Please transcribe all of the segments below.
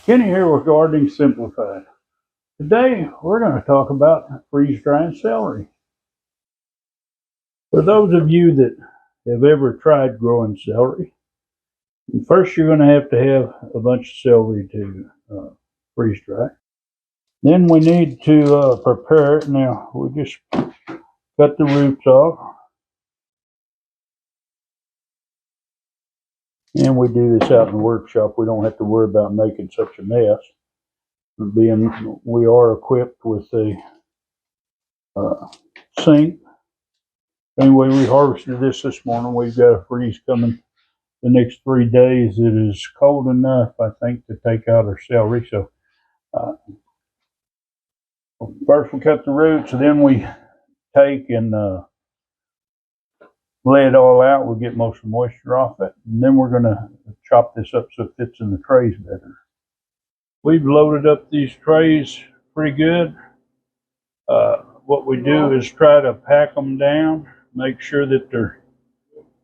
Kenny here with Gardening Simplified. Today we're going to talk about freeze-drying celery. For those of you that have ever tried growing celery, first you're going to have a bunch of celery to freeze dry. Then we need to prepare it. Now we just cut the roots off, and we do this out in the workshop. We don't have to worry about making such a mess, being we are equipped with a sink. Anyway, we harvested this morning. We've got a freeze coming the next 3 days. It is cold enough, I think, to take out our celery. So first we cut the roots, and then we take and lay it all out. We'll get most of the moisture off it. And then we're going to chop this up so it fits in the trays better. We've loaded up these trays pretty good. What we do is try to pack them down, make sure that they're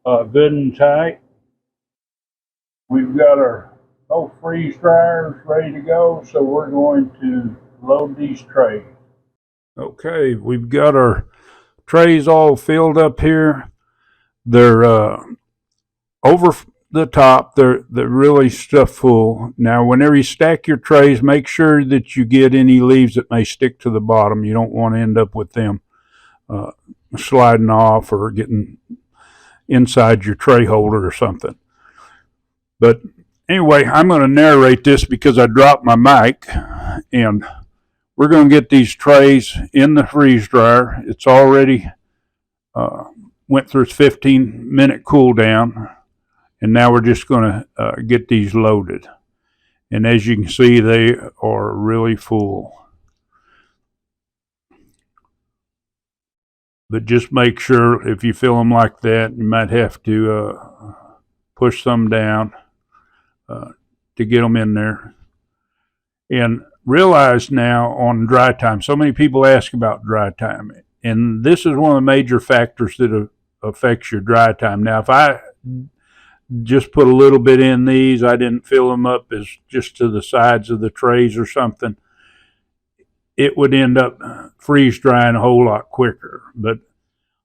good and tight. We've got our freeze dryers ready to go, so we're going to load these trays. Okay, we've got our trays all filled up here. They're over the top. They're really stuffed full. Now, whenever you stack your trays, make sure that you get any leaves that may stick to the bottom. You don't want to end up with them sliding off or getting inside your tray holder or something. But anyway, I'm going to narrate this because I dropped my mic, and we're going to get these trays in the freeze dryer. It's already went through its 15-minute cool down, and now we're just going to get these loaded. And as you can see, they are really full. But just make sure if you fill them like that, you might have to push some down to get them in there. And realize now on dry time, so many people ask about dry time, and this is one of the major factors that affects your dry time. Now, if I just put a little bit in these, I didn't fill them up as just to the sides of the trays or something, it would end up freeze drying a whole lot quicker. But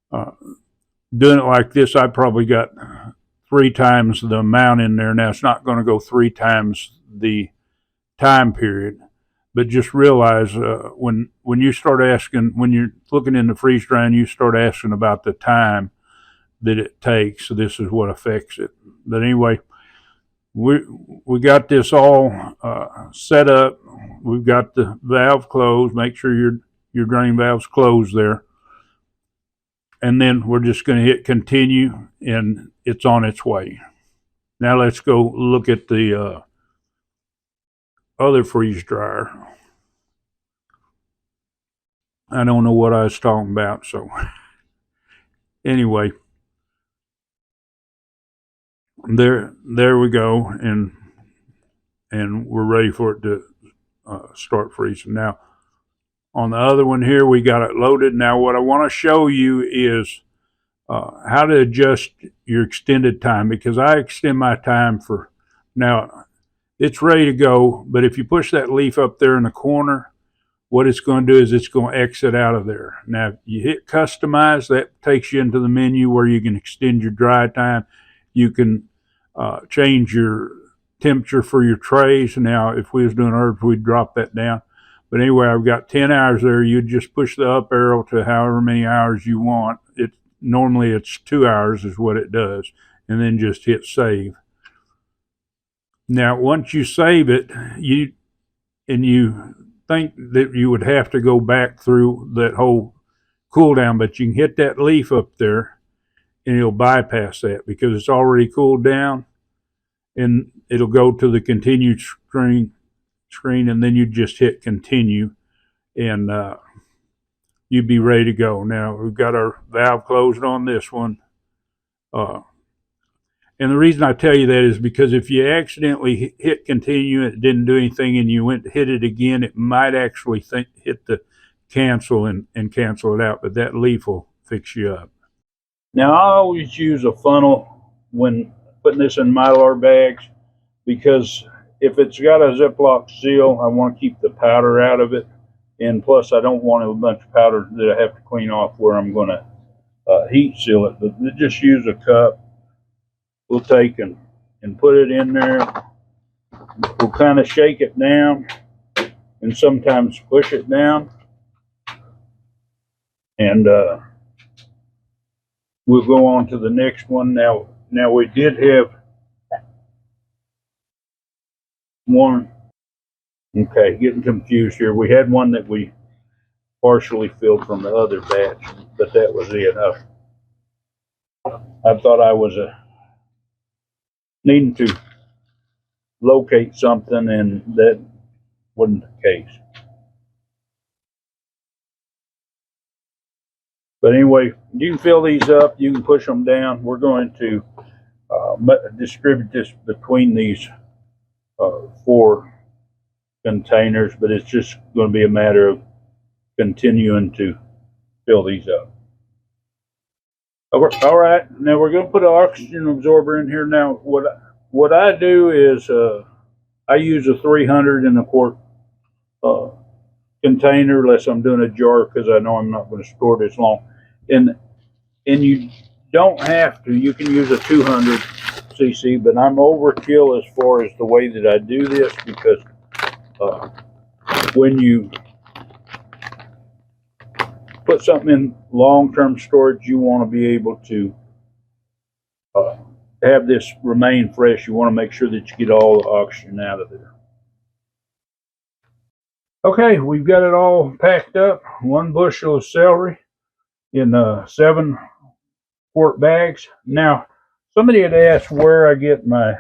doing it like this, I probably got 3 times the amount in there. Now, it's not going to go 3 times the time period, but just realize when you start asking, when you're looking in the freeze drying, you start asking about the time that it takes. So this is what affects it. But anyway, we got this all set up. We've got the valve closed. Make sure your drain valve's closed there. And then we're just going to hit continue, and it's on its way. Now let's go look at the other freeze dryer. I don't know what I was talking about, so anyway, there we go, and we're ready for it to start freezing. Now, on the other one here, we got it loaded. Now, what I want to show you is how to adjust your extended time, because I extend my time for now. It's ready to go, but if you push that leaf up there in the corner, what it's going to do is it's going to exit out of there. Now, you hit customize, that takes you into the menu where you can extend your dry time. You can change your temperature for your trays. Now, if we was doing herbs, we'd drop that down. But anyway, I've got 10 hours there. You just push the up arrow to however many hours you want. Normally it's 2 hours is what it does, and then just hit save. Now, once you save it, you think that you would have to go back through that whole cool down, but you can hit that leaf up there and it'll bypass that because it's already cooled down, and it'll go to the continued screen, and then you just hit continue, and you'd be ready to go. Now, we've got our valve closed on this one. And the reason I tell you that is because if you accidentally hit continue and it didn't do anything and you went to hit it again, it might actually hit the cancel and cancel it out, but that leaf will fix you up. Now, I always use a funnel when putting this in Mylar bags because if it's got a Ziploc seal, I want to keep the powder out of it. And plus, I don't want a bunch of powder that I have to clean off where I'm going to heat seal it. But just use a cup. We'll take and put it in there. We'll kind of shake it down and sometimes push it down. And we'll go on to the next one. Now we did have one. Okay, getting confused here. We had one that we partially filled from the other batch, but that was it. I thought I was needing to locate something, and that wasn't the case. But anyway, you can fill these up. You can push them down. We're going to distribute this between these 4 containers, but it's just going to be a matter of continuing to fill these up. All right, now we're going to put an oxygen absorber in here. Now, what I do is I use a 300 in a quart container, unless I'm doing a jar, because I know I'm not going to store this long. And you don't have to. You can use a 200 cc, but I'm overkill as far as the way that I do this, because when you put something in long-term storage, you want to be able to have this remain fresh. You want to make sure that you get all the oxygen out of there. Okay, we've got it all packed up. 1 bushel of celery in 7 quart bags. Now, somebody had asked where I get my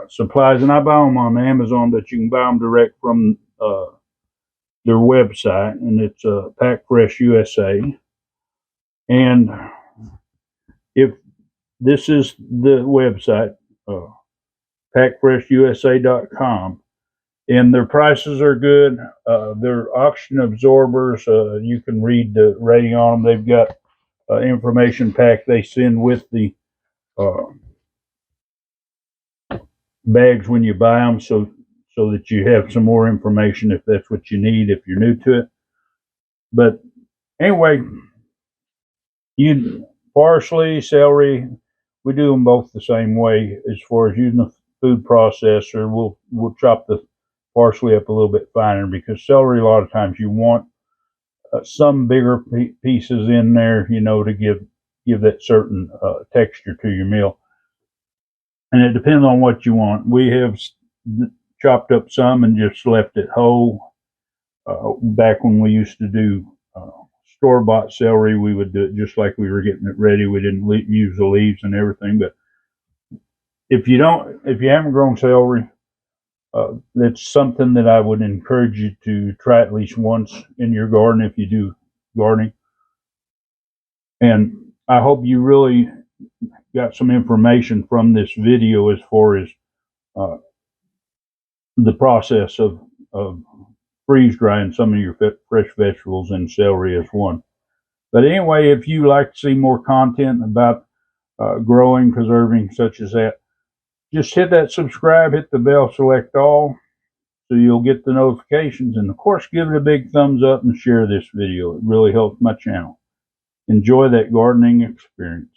supplies, and I buy them on Amazon, but you can buy them direct from their website, and it's Pack Fresh USA. And if this is the website, packfreshusa.com, and their prices are good. Their oxygen absorbers, you can read the rating on them. They've got information pack they send with the bags when you buy them, so that you have some more information if that's what you need if you're new to it. But anyway, parsley, celery, we do them both the same way. As far as using the food processor, we'll chop the parsley up a little bit finer, because celery, a lot of times you want some bigger pieces in there, to give that certain texture to your meal. And it depends on what you want. We have chopped up some and just left it whole. Back when we used to do store-bought celery, we would do it just like we were getting it ready. We didn't use the leaves and everything. But if you haven't grown celery, that's something that I would encourage you to try at least once in your garden if you do gardening. And I hope you really got some information from this video as far as the process of freeze drying some of your fresh vegetables, and celery is one. But anyway, if you like to see more content about growing, preserving, such as that, just hit that subscribe, hit the bell, select all, so you'll get the notifications. And of course, give it a big thumbs up and share this video. It really helps my channel. Enjoy that gardening experience.